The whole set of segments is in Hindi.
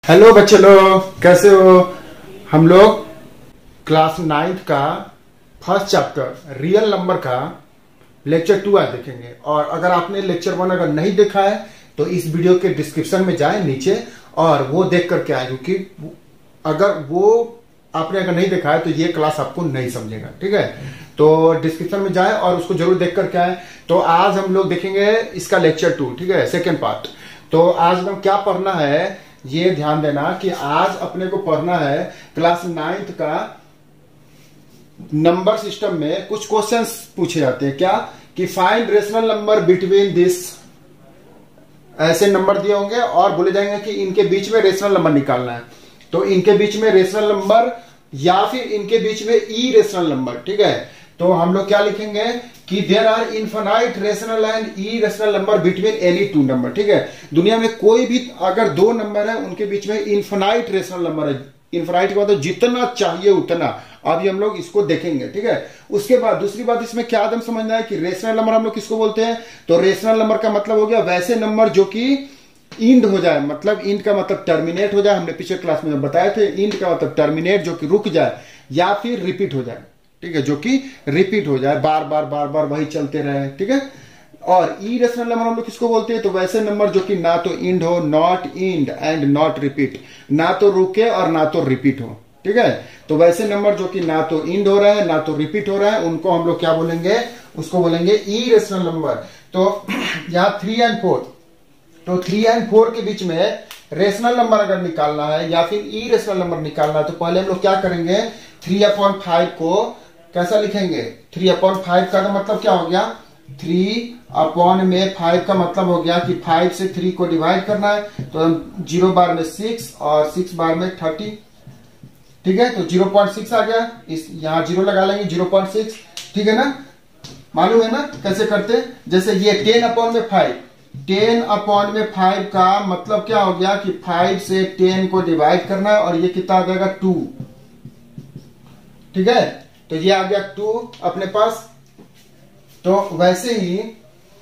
हेलो बच्चे लोग, कैसे हो? हम लोग क्लास 9th का फर्स्ट चैप्टर रियल नंबर का लेक्चर 2 आज देखेंगे। और अगर आपने लेक्चर 1 अगर नहीं देखा है तो इस वीडियो के डिस्क्रिप्शन में जाएं नीचे और वो देख करके आए, क्योंकि अगर वो आपने अगर नहीं देखा है तो ये क्लास आपको नहीं समझेगा। ठीक है, तो डिस्क्रिप्शन में जाएं और उसको जरूर देख करके आए। तो आज हम लोग देखेंगे इसका लेक्चर 2, ठीक है, सेकेंड पार्ट। तो आज हम क्या पढ़ना है ये ध्यान देना कि आज अपने को पढ़ना है क्लास 9th का नंबर सिस्टम में कुछ क्वेश्चंस पूछे जाते हैं। क्या कि find rational number between this, ऐसे नंबर दिए होंगे और बोले जाएंगे कि इनके बीच में रेशनल नंबर निकालना है। तो इनके बीच में रेशनल नंबर या फिर इनके बीच में ई रेशनल नंबर। ठीक है, तो हम लोग क्या लिखेंगे कि there are infinite rational and irrational number between any two number. ठीक है, दुनिया में कोई भी अगर दो नंबर है उनके बीच में इनफाइनाइट रेशनल नंबर है। इनफाइनाइट का मतलब जितना चाहिए उतना। अभी हम लोग इसको देखेंगे। ठीक है, उसके बाद दूसरी बात इसमें क्या आदम समझना है कि रेशनल नंबर हम लोग किसको बोलते हैं। तो रेशनल नंबर का मतलब हो गया वैसे नंबर जो कि इंड हो जाए, मतलब इंड का मतलब टर्मिनेट हो जाए। हमने पिछले क्लास में बताए थे इंड का मतलब टर्मिनेट, जो कि रुक जाए या फिर रिपीट हो जाए। ठीक है, जो कि रिपीट हो जाए, बार बार वही चलते रहे। ठीक है, और ई रेशनल नंबर हम लोग किसको बोलते हैं। तो वैसे नंबर जो कि ना तो इंड हो, not end and not repeat, ना तो रुके और ना तो रिपीट हो। ठीक है, तो वैसे नंबर जो कि ना तो इंड हो रहा है ना तो रिपीट हो रहा है, उनको हम लोग क्या बोलेंगे, उसको बोलेंगे ई रेशनल नंबर। तो यहाँ 3 और 4, तो 3 और 4 के बीच में रेशनल नंबर अगर निकालना है या फिर ई रेशनल नंबर निकालना है तो पहले हम लोग क्या करेंगे, 3/5 को कैसा लिखेंगे। 3/5 का मतलब क्या हो गया, 3/5 का मतलब हो गया कि 5 से 3 को डिवाइड करना है। तो हम 0 बार में 6 और 6 बार में 30। ठीक है, तो 0.6 आ गया। इस यहाँ 0 लगा लेंगे, 0.6। ठीक है ना, मालूम है ना कैसे करते। जैसे ये 10/5, 10/5 का मतलब क्या हो गया कि 5 से 10 को डिवाइड करना है और ये कितना आ जाएगा 2। ठीक है, तो ये आ गया 2 अपने पास। तो वैसे ही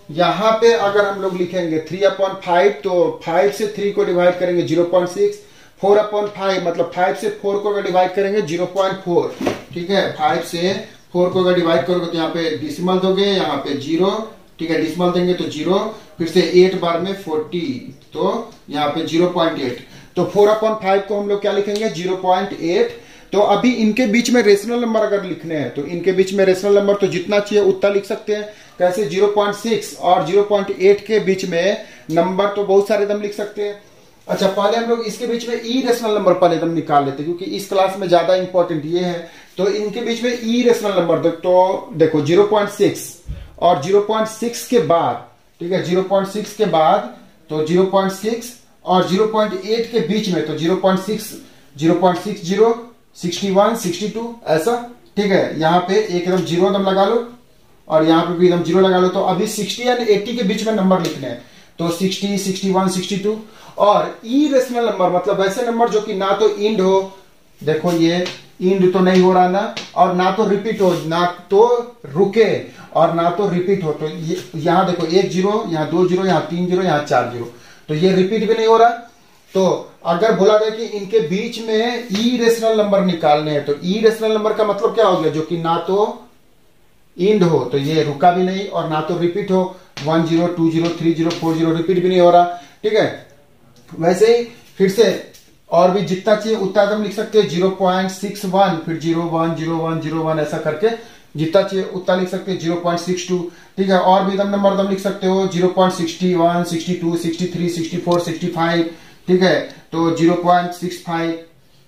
यहां पे अगर हम लोग लिखेंगे 3/5, तो 5 से 3 को डिवाइड करेंगे 0.6। 4/5 मतलब 5 से 4 को अगर डिवाइड करेंगे 0.4। ठीक है, 5 से 4 को अगर डिवाइड करोगे तो यहाँ पे डिसिमल दोगे, यहाँ पे 0। ठीक है, डिसिमल देंगे तो 0, फिर से 8 बार में 40, तो यहाँ पे 0.8। तो 4/5 को हम लोग क्या लिखेंगे, 0.8। तो अभी इनके बीच में रेशनल नंबर अगर लिखने हैं तो इनके बीच में रेशनल नंबर तो जितना चाहिए उतना लिख सकते हैं। कैसे, 0.6 और 0.8 के बीच में नंबर तो बहुत सारे दम लिख सकते हैं। अच्छा, पहले हम लोग इसके बीच में ई रेशनल नंबर पहले दम निकाल लेते हैं, क्योंकि इस क्लास में ज्यादा इंपॉर्टेंट ये है। तो इनके बीच में ई रेशनल नंबर तो देखो 0.6 और 0.6 के बाद, ठीक है, 0.6 के बाद तो 0.6 और 0.8 के बीच में तो 0.6, 0.60, 61, 62 ऐसा। ठीक है, यहाँ पे एकदम 0 दम लगा लो और यहाँ पे भी एकदम 0 लगा लो। तो अभी 60 और 80 के बीच में नंबर लिखने हैं, तो 60, 61, 62। और ई रेशनल नंबर मतलब वैसे नंबर जो कि ना तो इंड हो, देखो ये इंड तो नहीं हो रहा ना, और ना तो रिपीट हो, ना तो रुके और ना तो रिपीट हो। तो यहाँ देखो 1 0, यहाँ 2 0, यहाँ 3 0, यहाँ 4 0, तो ये रिपीट भी नहीं हो रहा। तो अगर बोला गया कि इनके बीच में ई रेशनल नंबर निकालने हैं तो ई रेशनल नंबर का मतलब क्या हो गया, जो कि ना तो इंड हो, तो ये रुका भी नहीं, और ना तो रिपीट हो, 1 0, 2 0, 3 0, 4 0, रिपीट भी नहीं हो रहा। ठीक है, वैसे ही फिर से और भी जितना चाहिए उतना दम लिख सकते हैं, 0.61, फिर 01 01 01 ऐसा करके जितना चाहिए उतना लिख सकते हैं, 0.62। ठीक है, और भी दम नंबर दम लिख सकते हो, 0.61, 62, 63, 64, 65। ठीक है, तो 0.65,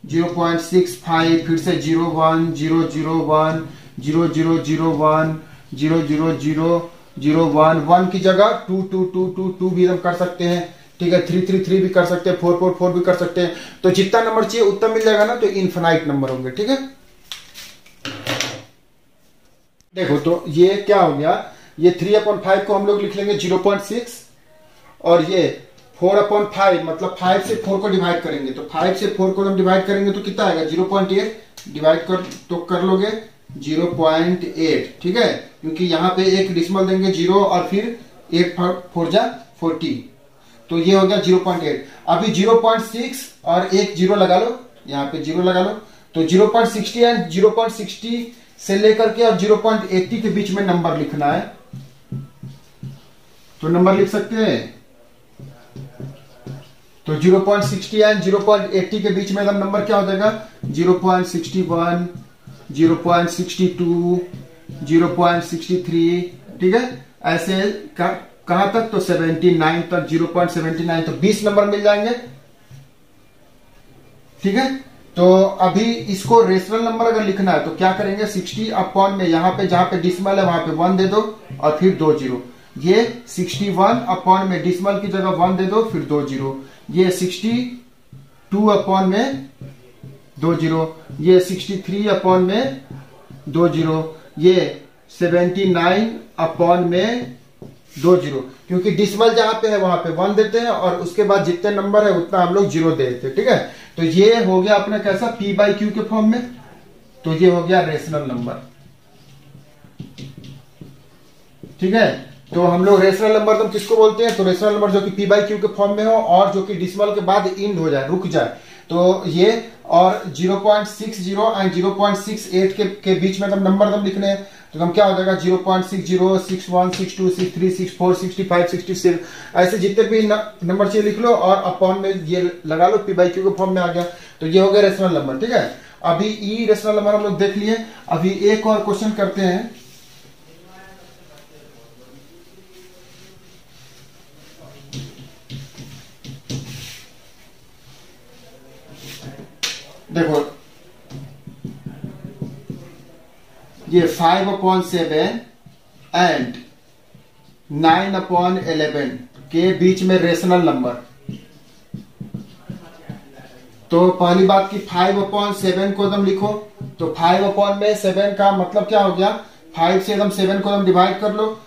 0.65, फिर से 01 0 0 1 0 0 0 1 0 0 0 0 1 1 की जगह 2 2 2 2 2 भी हम कर सकते हैं। ठीक है, 3 3 3 भी कर सकते हैं, 4 4 4 भी कर सकते हैं। तो जितना नंबर चाहिए उतना मिल जाएगा ना, तो इनफिनाइट नंबर होंगे। ठीक है, देखो तो ये क्या हो गया, ये 3/5 को हम लोग लिख लेंगे 0.6 और ये 4/5 मतलब 5 से 4 को डिवाइड करेंगे, तो 5 से 4 को हम डिवाइड करेंगे तो कितना आएगा, 0.8 डिवाइड कर लोगे 0.8। ठीक है, क्योंकि यहाँ पे एक डिसिमल देंगे 0 और फिर 8 4 जा 40। तो ये हो गया 0.8। अभी 0.6 और एक जीरो लगा लो, यहाँ पे जीरो लगा लो, तो 0.60 एंड 0.60 से लेकर के और 0.80 के बीच में नंबर लिखना है। तो नंबर लिख सकते हैं, तो 0.60 एंड 0.80 के बीच में नंबर क्या हो जाएगा, 0.61, 0.62, 0.63, ठीक है। ऐसे कहां तक, तो 79 तक, 0.79, तो 20 नंबर मिल जाएंगे, ठीक है। तो अभी इसको रेशनल नंबर अगर लिखना है तो क्या करेंगे, 60 अपॉन में यहाँ पे जहां पे डिसमल है वहां पे 1 दे दो और फिर 2 जीरो। ये 61 अपॉन में डिसमल की जगह 1 दे दो फिर 2 जीरो। ये 62 अपॉन में 2 जीरो। ये 63 अपॉन में 2 जीरो। ये 79 अपॉन में 2 जीरो। क्योंकि डिसमल जहां पे है वहां पे 1 देते हैं और उसके बाद जितने नंबर है उतना हम लोग जीरो दे देते हैं, ठीक है। तो ये हो गया अपना कैसा, P बाई Q के फॉर्म में। तो ये हो गया रेशनल नंबर, ठीक है। तो हम लोग रेशनल नंबर तो किसको बोलते हैं, तो रेशनल नंबर जो कि P बाई Q के फॉर्म में हो और जो कि डिसमल के बाद इंड हो जाए, रुक जाए। तो ये और 0.60 एंड 0.68 के बीच में नंबर लिखने हैं। तो क्या हो जाएगा, 0.60, 61, 62, 63, 64, 65, 66, ऐसे जितने भी नंबर चाहिए लिख लो और अपॉन में ये लगा लो, P बाई Q के फॉर्म में आ गया। तो ये हो गया रेशनल नंबर, ठीक है। अभी ई रेशनल नंबर हम लोग देख लिए। अभी एक और क्वेश्चन करते हैं। देखो ये 5/7 एंड 9/11 के बीच में रेशनल नंबर। तो पहली बात की 5/7 को एकदम लिखो। तो 5/7 का मतलब क्या हो गया, 5 से एकदम 7 को एकदम डिवाइड कर लो,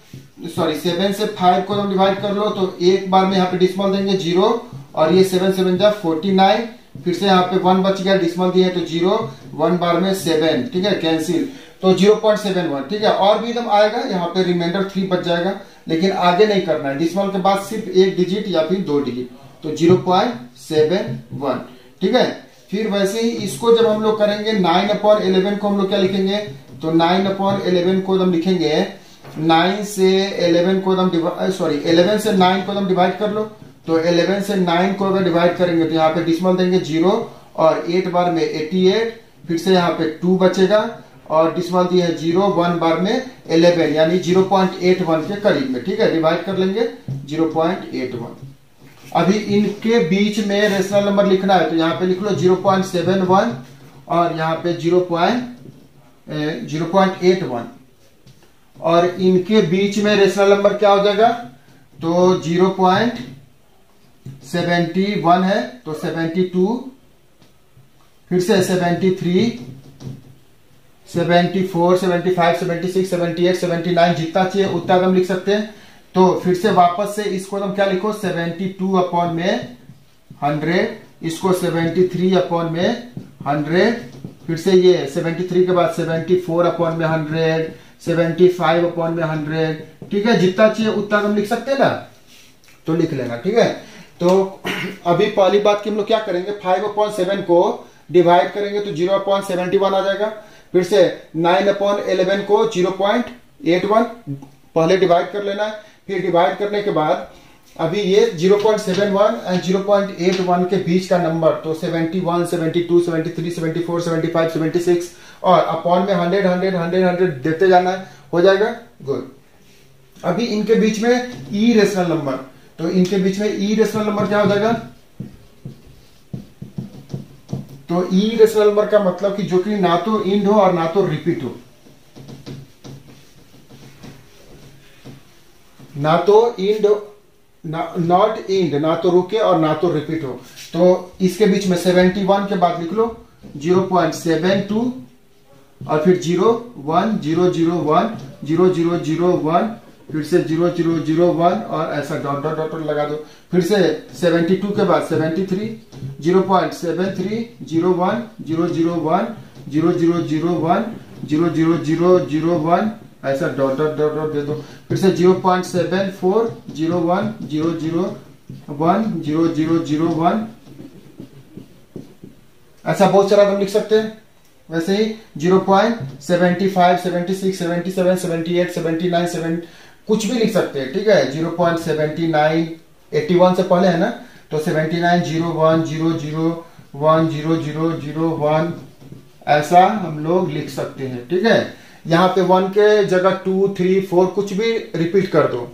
सॉरी 7 से 5 को एकदम डिवाइड कर लो। तो एक बार में यहाँ पे डिसमल देंगे 0 और ये 7 7 जा 49। फिर से यहाँ पे 1 बच गया, डिसमल दिए तो 0, 1 बार में 7, ठीक है, कैंसिल। तो 0.71, ठीक है। और भी एकदम आएगा, यहाँ पे रिमाइंडर 3 बच जाएगा, लेकिन आगे नहीं करना है। डिसमल के बाद सिर्फ एक डिजिट या फिर 2 डिजिट, तो 0.71, ठीक है। फिर वैसे ही इसको जब हम लोग करेंगे 9/11 को हम लोग क्या लिखेंगे, तो 9/11 को एकदम लिखेंगे 9 से 11 को एकदम सॉरी 11 से 9 को एकदम डिवाइड कर लो। तो 11 से 9 को अगर डिवाइड करेंगे तो यहाँ पे डिसमल देंगे 0 और 8 बार में 88। फिर से यहाँ पे 2 बचेगा और डिसमल दिया है 0, 1 बार में 11 यानी 0.81 के करीब में, ठीक है। डिवाइड कर लेंगे 0.81। अभी इनके बीच में रेशनल नंबर लिखना है, तो यहाँ पे लिख लो 0.71 और यहाँ पे 0.81 और इनके बीच में रेशनल नंबर क्या हो जाएगा, तो 0.71 है तो 72, फिर से 73, 74, 75, 76, 78, 79 जितना चाहिए उतना हम लिख सकते हैं। तो फिर से वापस से इसको हम क्या लिखो, 72 अपॉन में 100, इसको 73 अपॉन में 100, फिर से ये 73 के बाद 74 अपॉन में 100, 75 अपॉन में 100, ठीक है। जितना चाहिए उतना हम लिख सकते हैं ना, तो लिख लेना, ठीक है। तो अभी पहली बात की हम लोग क्या करेंगे, 5/7 को डिवाइड करेंगे तो 0.71 आ जाएगा। फिर से 9/11 को 0.81 पहले डिवाइड कर लेना है। फिर डिवाइड करने के बाद अभी ये 0.71 एंड 0.81 के बीच का नंबर, तो 71, 72, 73, 74, 75, 76 और अपॉन में 100, 100, 100, 100 देते जाना है, हो जाएगा, गुड। अभी इनके बीच में ई रेशनल नंबर, तो इनके बीच में ई रेशनल नंबर क्या हो जाएगा, तो ई रेशनल नंबर का मतलब कि जो कि ना तो इंड हो और ना तो रिपीट हो, ना तो इंड नॉट इंड, ना तो रुके और ना तो रिपीट हो। तो इसके बीच में 71 के बाद लिख लो 0.72 और फिर 0, 1, 0, 0, 1, 0, 0, 0, 1, फिर से 0, 0, 0, 1 और ऐसा डॉट डॉट डॉट लगा दो। फिर से 72 के बाद 73, 0.73, 0, 1, 0, 0, 1, 0, 0, 0, 1, 0, 0, 0, 0, 1 ऐसा डॉट डॉट डॉट डॉट दे दो। फिर से 0.74, 0, 1, 0, 0, 1 0 0 0 1, ऐसा बहुत सारा हम लिख सकते हैं। वैसे ही 0.75 76 77 78 79 7 कुछ भी लिख सकते हैं, ठीक है। 0.79 81 से पहले है ना, तो 79 0 1 0 0 1 0 0 0 1 ऐसा हम लोग लिख सकते हैं, ठीक है। यहाँ पे 1 के जगह 2 3 4 कुछ भी रिपीट कर दो,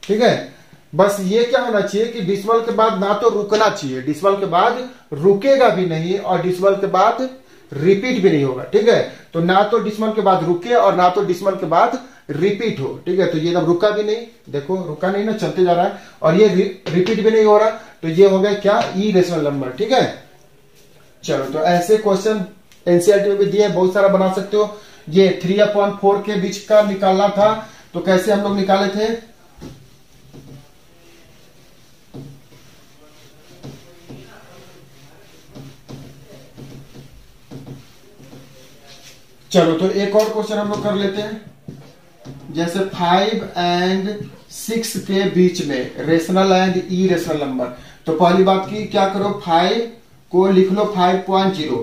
ठीक है। बस ये क्या होना चाहिए कि डिसिमल के बाद ना तो रुकना चाहिए, डिसिमल के बाद रुकेगा भी नहीं और डिसिमल के बाद रिपीट भी नहीं होगा, ठीक है। तो ना तो डिसिमल के बाद रुके और ना तो डिसिमल के बाद रिपीट हो, ठीक है। तो ये एकदम रुका भी नहीं, देखो रुका नहीं ना, चलते जा रहा है, और ये रिपीट भी नहीं हो रहा, तो ये हो गया क्या, इरेशनल नंबर, ठीक है। चलो, तो ऐसे क्वेश्चन एनसीईआरटी में भी दिए, बहुत सारा बना सकते हो। ये 3/4 के बीच का निकालना था, तो कैसे हम लोग निकाले थे, चलो तो एक और क्वेश्चन हम लोग कर लेते हैं। जैसे 5 and 6 के बीच में रेशनल एंड इरेशनल नंबर, तो पहली बात की क्या करो, 5 को लिख लो 5.0,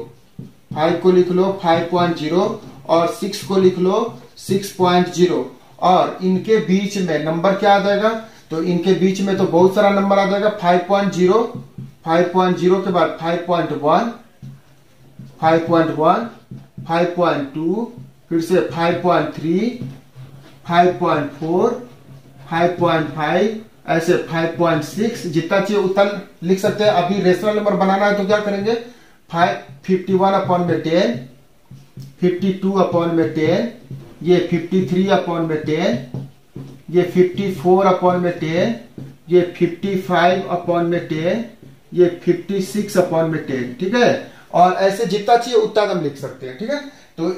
5 को लिख लो 5.0 और 6 को लिख लो 6.0, और इनके बीच में नंबर क्या आ जाएगा, तो इनके बीच में तो बहुत सारा नंबर आ जाएगा। 5.0, 5.0 के बाद 5.1, 5.1, 5.2, फिर से 5.3, 5.4, 5.5, ऐसे 5.6, जितना चाहिए उतना लिख सकते हैं। अभी रेशनल नंबर बनाना है तो क्या करेंगे, 51/10, 52/10, ये 53/10, ये 54/10, ये 55/10, ये 56/10, ठीक है। और ऐसे जितना चाहिए उतना हम लिख सकते हैं, ठीक है। तो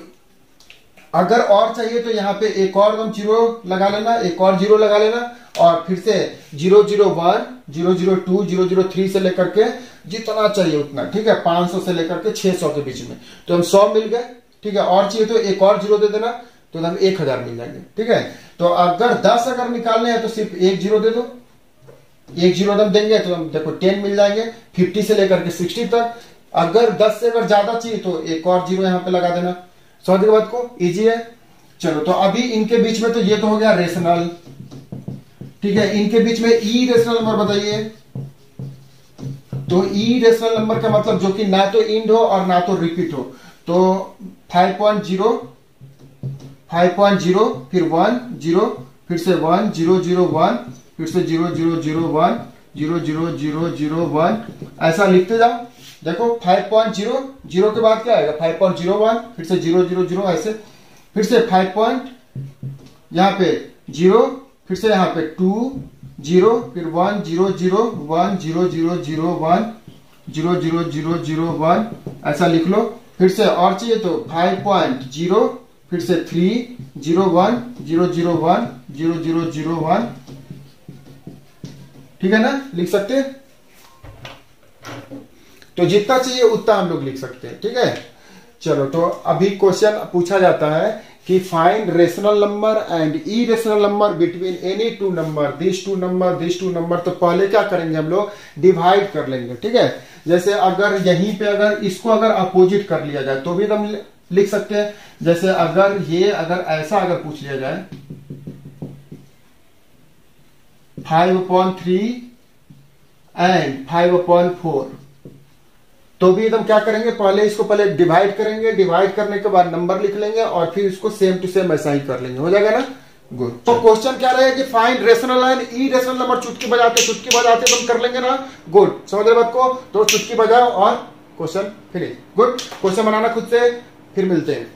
अगर और चाहिए तो यहाँ पे एक और हम जीरो लगा लेना, एक और जीरो लगा लेना, और फिर से 001, 002, 003 से लेकर के जितना चाहिए उतना, ठीक है। 500 से लेकर के 600 के बीच में, तो हम 100 मिल गए, ठीक है। और चाहिए तो एक और जीरो दे देना, तो हम 1000 मिल जाएंगे, ठीक है। तो अगर 10 अगर निकालने हैं तो सिर्फ एक जीरो दे दो, एक जीरो हम देंगे तो हम देखो 10 मिल जाएंगे, 50 से लेकर के 60 तक। अगर 10 से अगर ज्यादा चाहिए तो एक और जीरो यहां पे लगा देना। समझ गए बात को, इजी है। चलो, तो अभी इनके बीच में तो ये तो हो गया रेशनल, ठीक है। इनके बीच में ई रेशनल नंबर बताइए। तो ई रेशनल नंबर का मतलब जो कि ना तो इंड हो और ना तो रिपीट हो, तो 5.0, 5.0, फिर 1 0, फिर से 1 0 0 1, फिर से 0 0 0 1, 0 0 0 0 1, ऐसा लिखते जाओ। देखो 5.0, 0 के बाद क्या आएगा 5.01, फिर से 0 0 0, ऐसे फिर से 5. यहाँ पे 0, फिर से यहाँ पे 2 0, फिर 1 0 0 1 0 0 0 1 0 0 0 0 1, ऐसा लिख लो। फिर से और चाहिए तो 5.0, फिर से 3 0 1 0 0 1 0 0 0 1, ठीक है ना, लिख सकते हैं। तो जितना चाहिए उतना हम लोग लिख सकते हैं, ठीक है। चलो, तो अभी क्वेश्चन पूछा जाता है कि find rational number and irrational number between any two number, this two number, this two number. तो पहले क्या करेंगे हम लोग, डिवाइड कर लेंगे, ठीक है। जैसे अगर यहीं पे अगर इसको अगर अपोजिट कर लिया जाए तो भी हम लिख सकते हैं। जैसे अगर ये अगर ऐसा अगर पूछ लिया जाए 5/3 एंड 5/4, तो भी एकदम क्या करेंगे, पहले इसको पहले डिवाइड करेंगे, डिवाइड करने के बाद नंबर लिख लेंगे और फिर इसको सेम टू सेम ऐसा ही कर लेंगे, हो जाएगा ना। गुड। तो क्वेश्चन क्या रहेगा कि find rational and irrational number, चुटकी बजाते तुम कर लेंगे ना। गुड, समझ रहे बात को, तो चुटकी बजाओ और क्वेश्चन फिनिश। गुड, क्वेश्चन बनाना खुद से, फिर मिलते हैं।